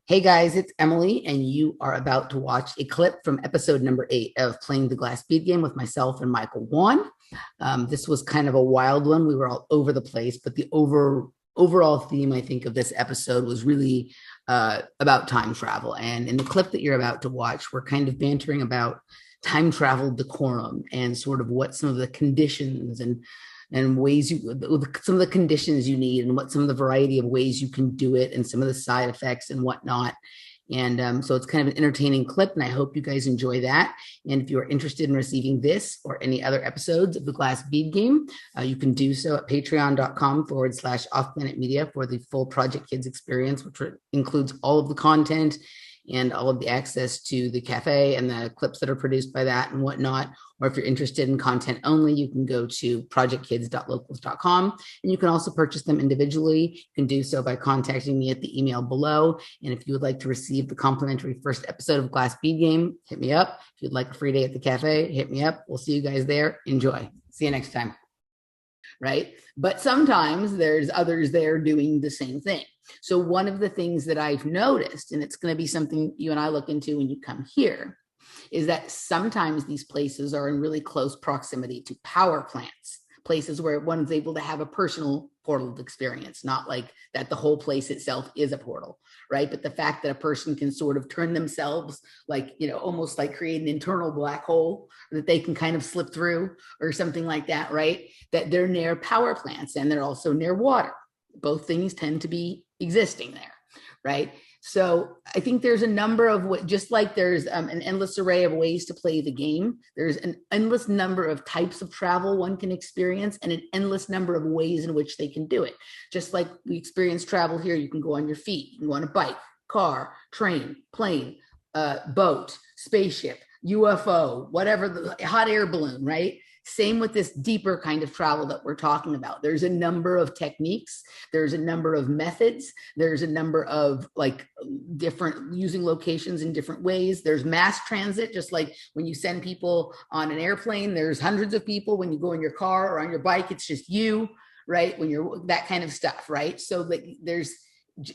Hey guys, it's Emily, and you are about to watch a clip from episode number 8 of Playing the Glass Bead Game with myself and Michael Wan. This was kind of a wild one. We were all over the place, but the overall theme, I think, of this episode was really about time travel. And in the clip that you're about to watch, we're kind of bantering about time travel decorum and sort of what some of the conditions and ways you some of the conditions you need and what some of the variety of ways you can do it and some of the side effects and whatnot. And so it's kind of an entertaining clip, and I hope you guys enjoy that. And if you are interested in receiving this or any other episodes of the Glass Bead Game, you can do so at patreon.com/Off Planet Media for the full Project Kids experience, which includes all of the content and all of the access to the cafe and the clips that are produced by that and whatnot. Or if you're interested in content only, you can go to projectkids.locals.com, and you can also purchase them individually. You can do so by contacting me at the email below. And if you would like to receive the complimentary first episode of Glass Bead Game, hit me up. If you'd like a free day at the cafe, hit me up. We'll see you guys there. Enjoy. See you next time. Right? But sometimes there's others there doing the same thing. So one of the things that I've noticed, and it's going to be something you and I look into when you come here, is that sometimes these places are in really close proximity to power plants, places where one's able to have a personal portal experience, not like that the whole place itself is a portal, right? But the fact that a person can sort of turn themselves like, almost like create an internal black hole that they can kind of slip through or something like that, right? That they're near power plants and they're also near water. Both things tend to be existing there, right? So I think there's a number of, just like there's an endless array of ways to play the game, there's an endless number of types of travel one can experience and an endless number of ways in which they can do it. Just like we experience travel here, you can go on your feet, you can go on a bike, car, train, plane, boat, spaceship, UFO, whatever, the hot air balloon, right? Same with this deeper kind of travel that we're talking about. There's a number of techniques. There's a number of methods. There's a number of like different using locations in different ways. There's mass transit, just like when you send people on an airplane, there's hundreds of people. When you go in your car or on your bike, it's just you, right? When you're that kind of stuff, right? So like there's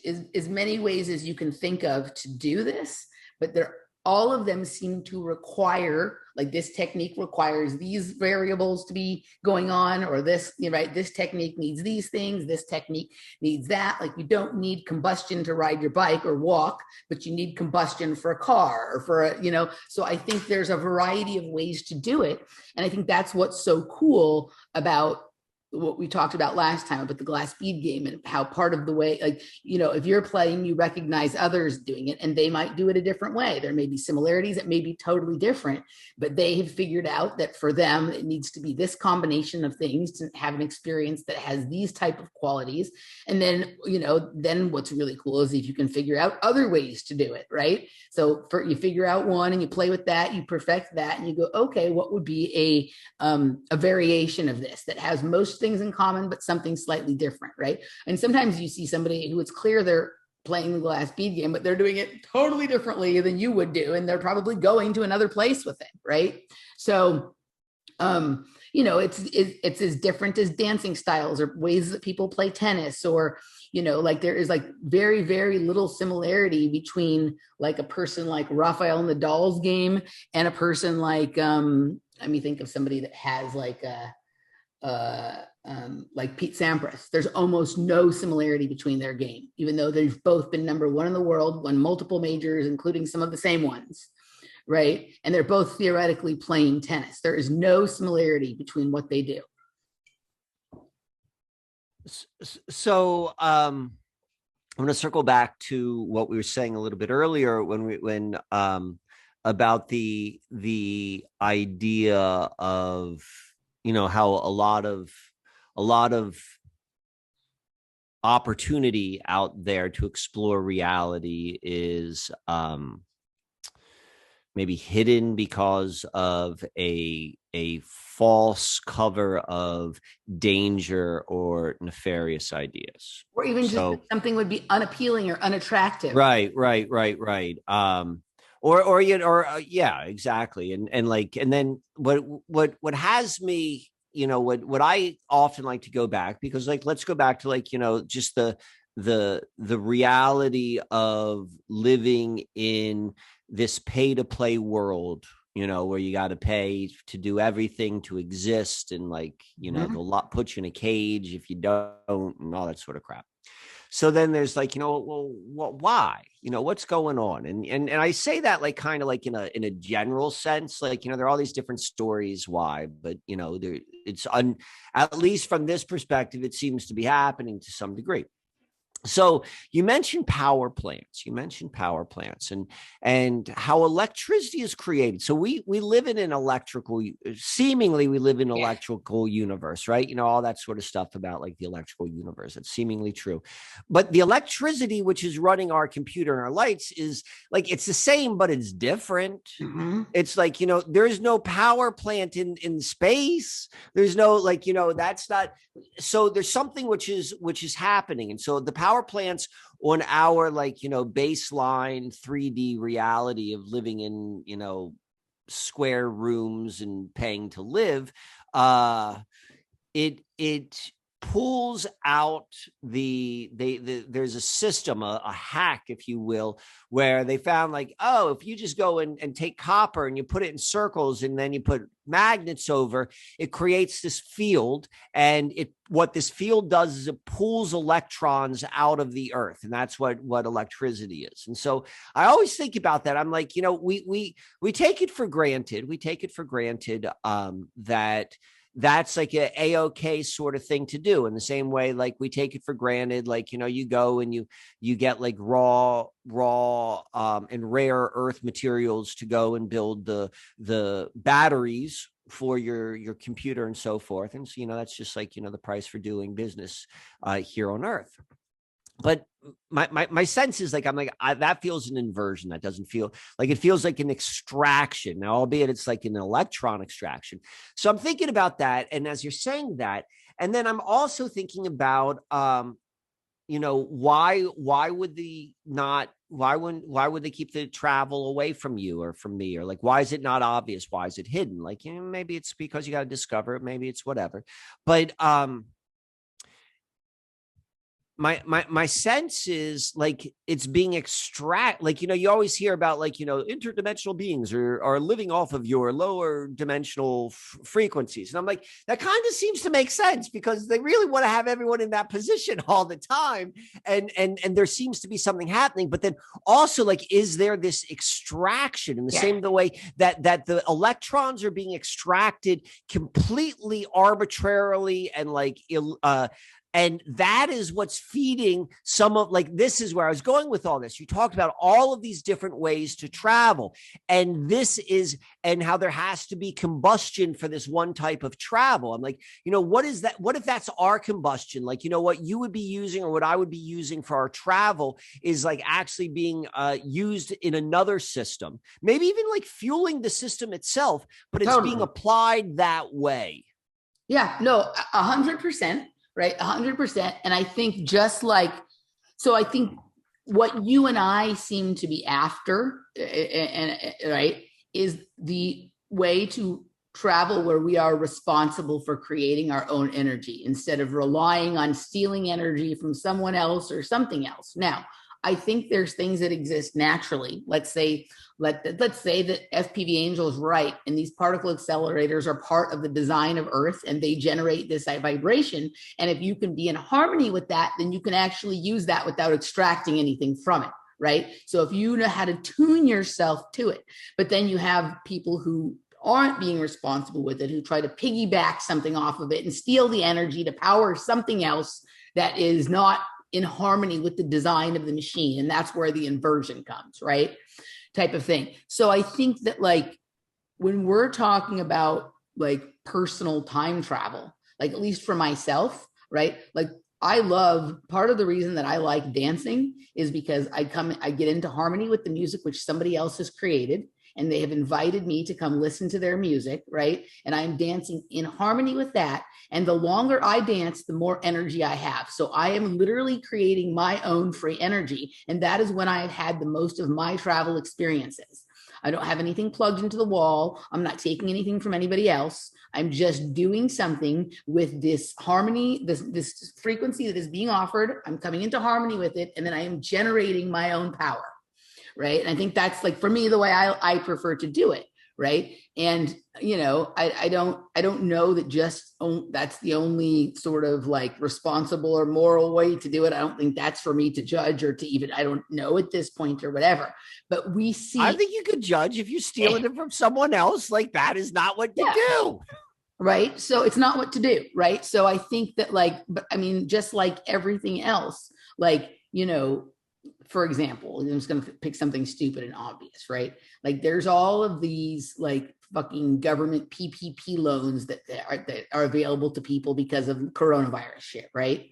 as many ways as you can think of to do this, but all of them seem to require, like this technique requires these variables to be going on, or this, right? This technique needs these things, this technique needs that. Like you don't need combustion to ride your bike or walk, but you need combustion for a car or for a, so I think there's a variety of ways to do it. And I think that's what's so cool about what we talked about last time about the glass bead game and how part of the way, like, if you're playing, you recognize others doing it and they might do it a different way. There may be similarities that may be totally different, but they have figured out that for them, it needs to be this combination of things to have an experience that has these type of qualities. And then, then what's really cool is if you can figure out other ways to do it, right? So you figure out one and you play with that, you perfect that, and you go, okay, what would be a variation of this that has most things in common, but something slightly different, right? And sometimes you see somebody who it's clear they're playing the glass bead game, but they're doing it totally differently than you would do, and they're probably going to another place with it, right? So, it's as different as dancing styles or ways that people play tennis, or like there is like very, very little similarity between like a person like Rafael Nadal's game and a person like let me think of somebody that has like Pete Sampras. There's almost no similarity between their game, even though they've both been number one in the world, won multiple majors, including some of the same ones, right? And they're both theoretically playing tennis. There is no similarity between what they do. So I'm going to circle back to what we were saying a little bit earlier when about the idea of how a lot of opportunity out there to explore reality is maybe hidden because of a false cover of danger or nefarious ideas, or even just something would be unappealing or unattractive. Right. Yeah, exactly. And then what has me, what I often like to go back, because like, let's go back to like, just the the reality of living in this pay to play world, where you got to pay to do everything to exist, and like, they'll put you in a cage if you don't, and all that sort of crap. So then there's like, well, why? What's going on? And I say that like kind of like in a general sense, like, there are all these different stories why, but at least from this perspective, it seems to be happening to some degree. So you mentioned power plants. And how electricity is created. So we live in an seemingly we live in an electrical universe, right? All that sort of stuff about like the electrical universe. It's seemingly true. But the electricity, which is running our computer and our lights, is like, it's the same, but it's different. Mm-hmm. It's like, there's no power plant in space. There's no, like, that's not, so there's something which is happening. And so the power plants on our, like, baseline 3D reality of living in, square rooms and paying to live, it pulls out there's a system, a hack, if you will, where they found like, oh, if you just go and take copper and you put it in circles and then you put magnets over, it creates this field. And what this field does is it pulls electrons out of the earth. And that's what electricity is. And so I always think about that. I'm like, we take it for granted. That that's like a-okay sort of thing to do, in the same way like we take it for granted, like, you go and you get like raw and rare earth materials to go and build the batteries for your computer and so forth. And so, that's just like, the price for doing business here on earth. But my sense is like, I'm like, that feels an inversion. That doesn't feel like, it feels like an extraction. Now, albeit it's like an electron extraction. So I'm thinking about that. And as you're saying that, and then I'm also thinking about, why would they keep the travel away from you or from me? Or like, why is it not obvious? Why is it hidden? Like, maybe it's because you got to discover it. Maybe it's whatever. But, my sense is like it's being like, you always hear about like, interdimensional beings are living off of your lower dimensional frequencies. And I'm like, that kind of seems to make sense, because they really want to have everyone in that position all the time. And there seems to be something happening, but then also like, is there this extraction in the same way that the electrons are being extracted completely arbitrarily and like, and that is what's feeding some of, like, this is where I was going with all this. You talked about all of these different ways to travel. And and how there has to be combustion for this one type of travel. I'm like, what is that? What if that's our combustion? Like, what you would be using or what I would be using for our travel is like actually being used in another system, maybe even like fueling the system itself, but it's being applied that way. Yeah, no, 100%. Right. 100%. And I think I think what you and I seem to be after, right, is the way to travel where we are responsible for creating our own energy instead of relying on stealing energy from someone else or something else. Now, I think there's things that exist naturally. Let's say that FPV Angel is right, and these particle accelerators are part of the design of Earth, and they generate this vibration. And if you can be in harmony with that, then you can actually use that without extracting anything from it, right? So if you know how to tune yourself to it, but then you have people who aren't being responsible with it, who try to piggyback something off of it and steal the energy to power something else that is not in harmony with the design of the machine. And that's where the inversion comes, right? Type of thing. So I think that like when we're talking about like personal time travel, like at least for myself, right? Like part of the reason that I like dancing is because I get into harmony with the music, which somebody else has created. And they have invited me to come listen to their music, right? And I'm dancing in harmony with that. And the longer I dance, the more energy I have. So I am literally creating my own free energy. And that is when I have had the most of my travel experiences. I don't have anything plugged into the wall. I'm not taking anything from anybody else. I'm just doing something with this harmony, this frequency that is being offered. I'm coming into harmony with it, and then I am generating my own power, right? And I think that's like, for me, the way I prefer to do it, right? And I don't know that just that's the only sort of like responsible or moral way to do it. I don't think that's for me to judge or to even, I don't know at this point or whatever. But we see, I think you could judge if you're stealing it from someone else. Like, that is not what to do. Right. So it's not what to do. Right. So I think that, like, but I mean, just like everything else, like, for example, I'm just going to pick something stupid and obvious, right? Like, there's all of these like fucking government PPP loans that are available to people because of coronavirus shit, right?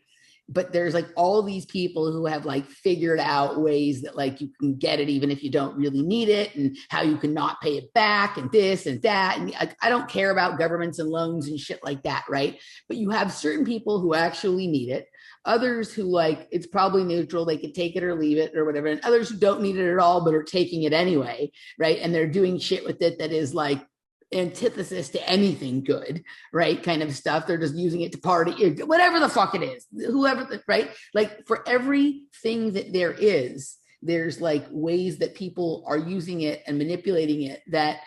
But there's like all these people who have like figured out ways that like you can get it even if you don't really need it, and how you can not pay it back, and this and that. And I don't care about governments and loans and shit like that, right? But you have certain people who actually need it, others who like it's probably neutral, they could take it or leave it or whatever, and others who don't need it at all but are taking it anyway, right? And they're doing shit with it that is like antithesis to anything good, right? Kind of stuff. They're just using it to party, whatever the fuck it is, whoever, right? Like, for everything that there is, there's like ways that people are using it and manipulating it that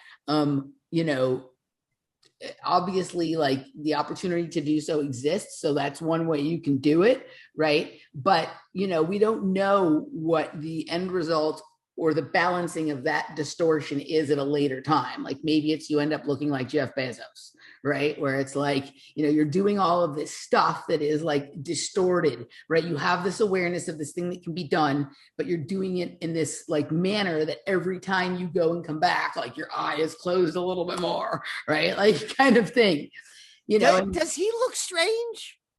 obviously like the opportunity to do so exists. So that's one way you can do it, right? But we don't know what the end result or the balancing of that distortion is at a later time. Like, maybe it's you end up looking like Jeff Bezos, right? Where it's like, you're doing all of this stuff that is like distorted, right? You have this awareness of this thing that can be done, but you're doing it in this like manner that every time you go and come back, like your eye is closed a little bit more, right? Like, kind of thing. Does he look strange?